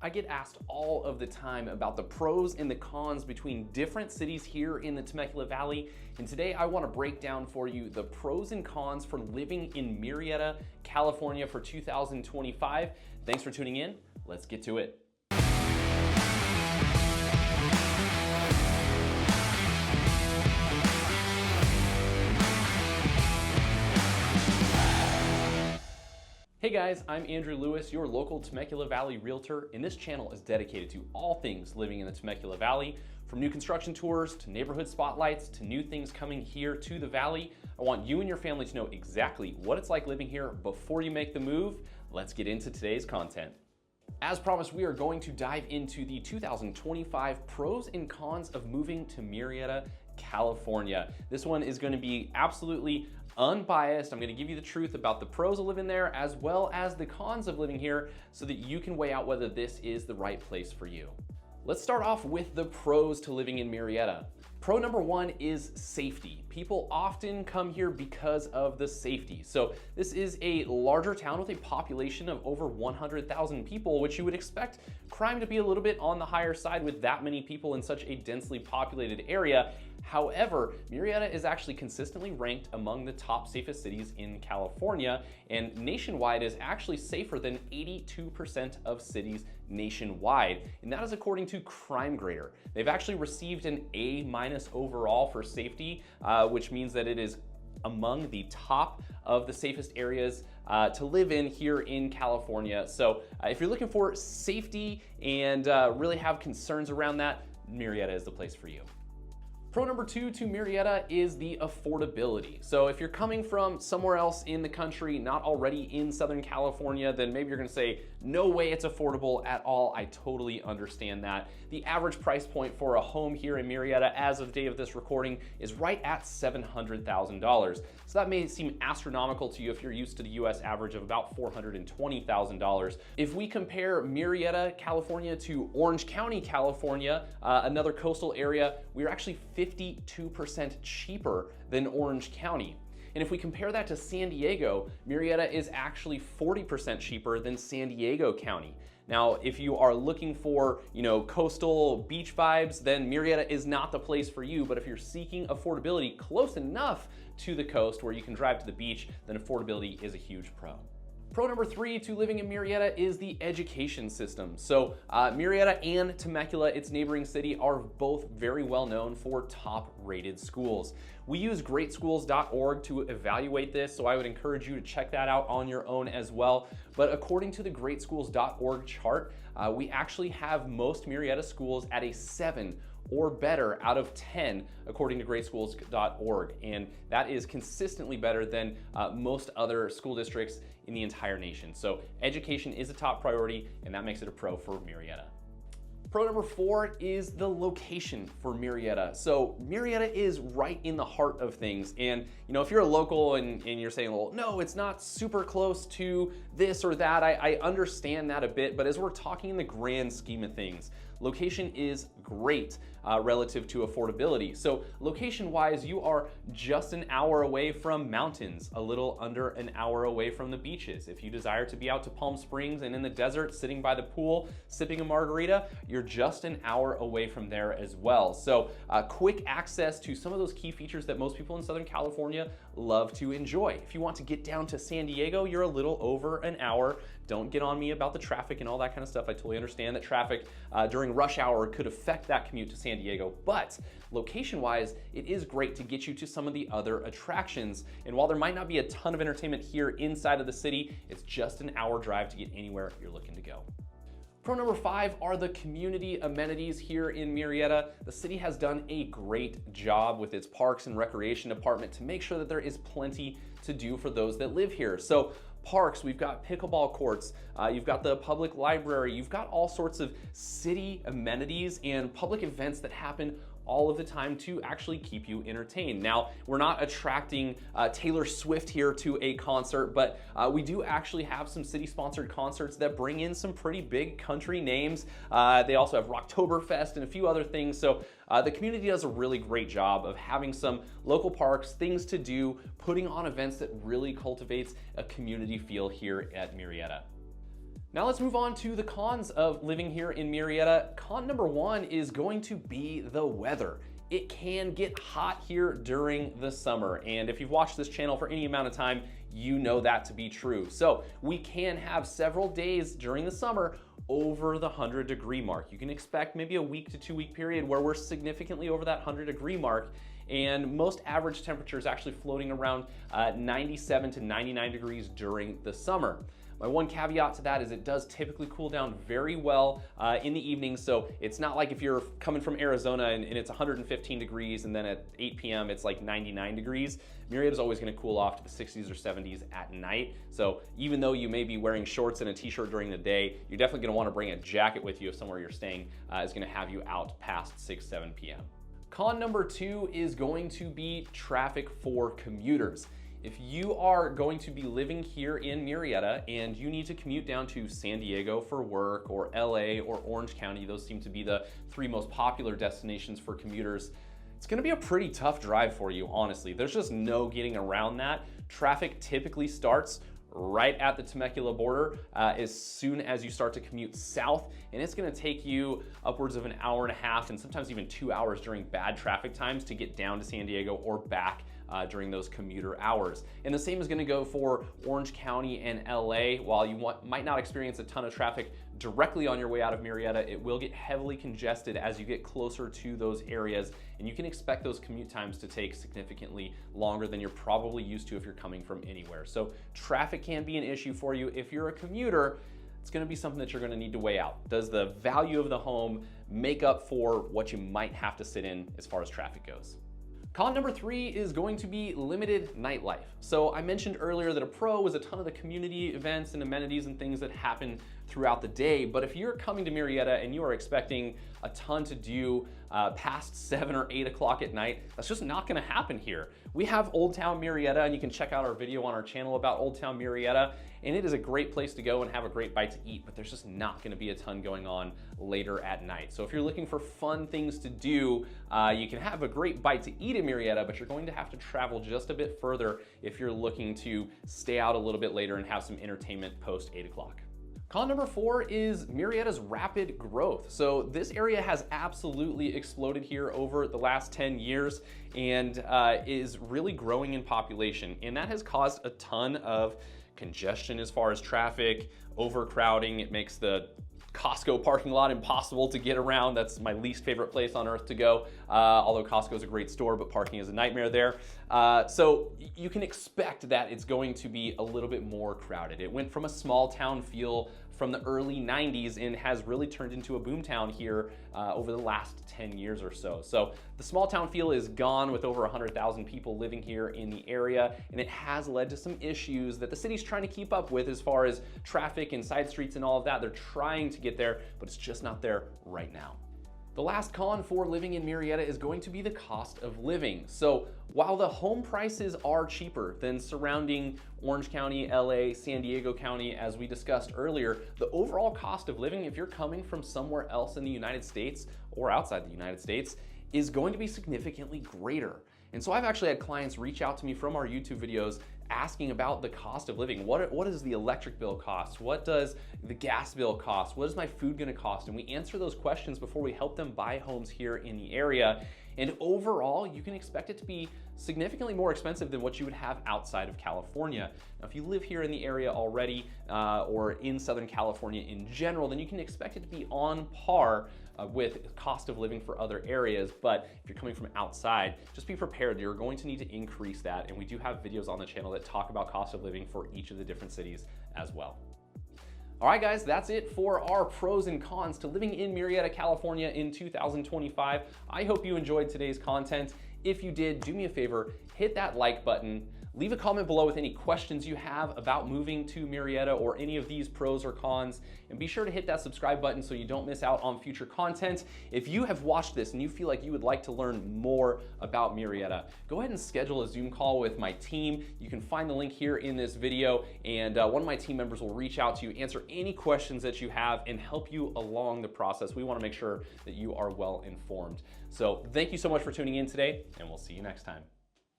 I get asked all of the time about the pros and the cons between different cities here in the Temecula Valley, and today I want to break down for you the pros and cons for living in Murrieta, California for 2025. Thanks for tuning in. Let's get to it. Hey guys, I'm Andrew Lewis, your local Temecula Valley realtor, and this channel is dedicated to all things living in the Temecula Valley. From new construction tours to neighborhood spotlights to new things coming here to the valley, I want you and your family to know exactly what it's like living here before you make the move. Let's get into today's content. As promised, we are going to dive into the 2025 pros and cons of moving to Murrieta, California. This one is going to be absolutely unbiased. I'm going to give you the truth about the pros of living there as well as the cons of living here so that you can weigh out whether this is the right place for you. Let's start off with the pros to living in Murrieta. Pro number one is safety. People often come here because of the safety. So this is a larger town with a population of over 100,000 people, which you would expect crime to be a little bit on the higher side with that many people in such a densely populated area. However, Murrieta is actually consistently ranked among the top safest cities in California, and nationwide is actually safer than 82% of cities nationwide. And that is according to Crime Grader. They've actually received an A- overall for safety, which means that it is among the top of the safest areas to live in here in California. So if you're looking for safety and really have concerns around that, Murrieta is the place for you. Pro number two to Murrieta is the affordability. So if you're coming from somewhere else in the country, not already in Southern California, then maybe you're gonna say, no way it's affordable at all. I totally understand that. The average price point for a home here in Murrieta as of the day of this recording is right at $700,000. So that may seem astronomical to you if you're used to the US average of about $420,000. If we compare Murrieta, California to Orange County, California, another coastal area, we're actually 52% cheaper than Orange County. And if we compare that to San Diego, Murrieta is actually 40% cheaper than San Diego County. Now, if you are looking for, coastal beach vibes, then Murrieta is not the place for you. But if you're seeking affordability close enough to the coast where you can drive to the beach, then affordability is a huge pro. Pro number three to living in Murrieta is the education system. So Murrieta and Temecula, its neighboring city, are both very well known for top rated schools. We use greatschools.org to evaluate this, so I would encourage you to check that out on your own as well. But according to the greatschools.org chart, we actually have most Murrieta schools at a 7 or better out of 10 according to greatschools.org, and that is consistently better than most other school districts in the entire nation. So education is a top priority, and that makes it a pro for Murrieta. Pro number four is the location for Murrieta. So Murrieta is right in the heart of things. And if you're a local and you're saying, well, no, it's not super close to this or that, I understand that a bit, but as we're talking in the grand scheme of things, location is great relative to affordability. So location-wise, you are just an hour away from mountains, a little under an hour away from the beaches. If you desire to be out to Palm Springs and in the desert, sitting by the pool, sipping a margarita, you're just an hour away from there as well. So quick access to some of those key features that most people in Southern California love to enjoy. If you want to get down to San Diego, you're a little over an hour. Don't get on me about the traffic and all that kind of stuff. I totally understand that traffic during rush hour could affect that commute to San Diego, but location-wise, it is great to get you to some of the other attractions. And while there might not be a ton of entertainment here inside of the city, it's just an hour drive to get anywhere you're looking to go. Pro number five are the community amenities here in Murrieta. The city has done a great job with its parks and recreation department to make sure that there is plenty to do for those that live here. So parks, we've got pickleball courts, you've got the public library, you've got all sorts of city amenities and public events that happen all of the time to actually keep you entertained. Now, we're not attracting Taylor Swift here to a concert, but we do actually have some city-sponsored concerts that bring in some pretty big country names. They also have Rocktoberfest and a few other things. So the community does a really great job of having some local parks, things to do, putting on events that really cultivates a community feel here at Murrieta. Now let's move on to the cons of living here in Murrieta. Con number one is going to be the weather. It can get hot here during the summer, and if you've watched this channel for any amount of time, you know that to be true. So we can have several days during the summer over the 100-degree mark. You can expect maybe a week to 2 week period where we're significantly over that 100-degree mark, and most average temperatures actually floating around 97 to 99 degrees during the summer. My one caveat to that is it does typically cool down very well in the evening, so it's not like if you're coming from Arizona and it's 115 degrees and then at 8 p.m. it's like 99 degrees. Murrieta is always going to cool off to the 60s or 70s at night, so even though you may be wearing shorts and a t-shirt during the day, you're definitely going to want to bring a jacket with you if somewhere you're staying is going to have you out past 6-7 p.m. Con number two is going to be traffic for commuters. If you are going to be living here in Murrieta and you need to commute down to San Diego for work, or LA or Orange County, those seem to be the three most popular destinations for commuters, it's gonna be a pretty tough drive for you, honestly. There's just no getting around that. Traffic typically starts right at the Temecula border as soon as you start to commute south, and it's gonna take you upwards of an hour and a half and sometimes even 2 hours during bad traffic times to get down to San Diego or back during those commuter hours. And the same is gonna go for Orange County and LA. While you might not experience a ton of traffic directly on your way out of Murrieta, it will get heavily congested as you get closer to those areas, and you can expect those commute times to take significantly longer than you're probably used to if you're coming from anywhere. So traffic can be an issue for you. If you're a commuter, it's gonna be something that you're gonna need to weigh out. Does the value of the home make up for what you might have to sit in as far as traffic goes? Con number three is going to be limited nightlife. So I mentioned earlier that a pro is a ton of the community events and amenities and things that happen throughout the day, but if you're coming to Murrieta and you are expecting a ton to do past 7 or 8 o'clock at night, that's just not gonna happen here. We have Old Town Murrieta, and you can check out our video on our channel about Old Town Murrieta, and it is a great place to go and have a great bite to eat, but there's just not gonna be a ton going on later at night. So if you're looking for fun things to do, you can have a great bite to eat in Murrieta, but you're going to have to travel just a bit further if you're looking to stay out a little bit later and have some entertainment post 8 o'clock. Con number four is Murrieta's rapid growth. So this area has absolutely exploded here over the last 10 years and is really growing in population. And that has caused a ton of congestion as far as traffic, overcrowding. It makes the Costco parking lot impossible to get around. That's my least favorite place on earth to go. Although Costco is a great store, but parking is a nightmare there. So you can expect that it's going to be a little bit more crowded. It went from a small town feel from the early 90s and has really turned into a boomtown here over the last 10 years or so. So the small town feel is gone with over 100,000 people living here in the area, and it has led to some issues that the city's trying to keep up with as far as traffic and side streets and all of that. They're trying to get there, but it's just not there right now. The last con for living in Murrieta is going to be the cost of living. So while the home prices are cheaper than surrounding Orange County, LA, San Diego County, as we discussed earlier, the overall cost of living, if you're coming from somewhere else in the United States or outside the United States, is going to be significantly greater. And so I've actually had clients reach out to me from our YouTube videos asking about the cost of living. What does the electric bill cost? What does the gas bill cost? What is my food gonna cost? And we answer those questions before we help them buy homes here in the area. And overall, you can expect it to be significantly more expensive than what you would have outside of California. Now, if you live here in the area already or in Southern California in general, then you can expect it to be on par with cost of living for other areas. But if you're coming from outside, just be prepared. You're going to need to increase that. And we do have videos on the channel that talk about cost of living for each of the different cities as well. All right, guys, that's it for our pros and cons to living in Murrieta, California in 2025. I hope you enjoyed today's content. If you did, do me a favor, hit that like button. Leave a comment below with any questions you have about moving to Murrieta or any of these pros or cons, and be sure to hit that subscribe button so you don't miss out on future content. If you have watched this and you feel like you would like to learn more about Murrieta, go ahead and schedule a Zoom call with my team. You can find the link here in this video, and one of my team members will reach out to you, answer any questions that you have, and help you along the process. We want to make sure that you are well informed. So thank you so much for tuning in today, and we'll see you next time.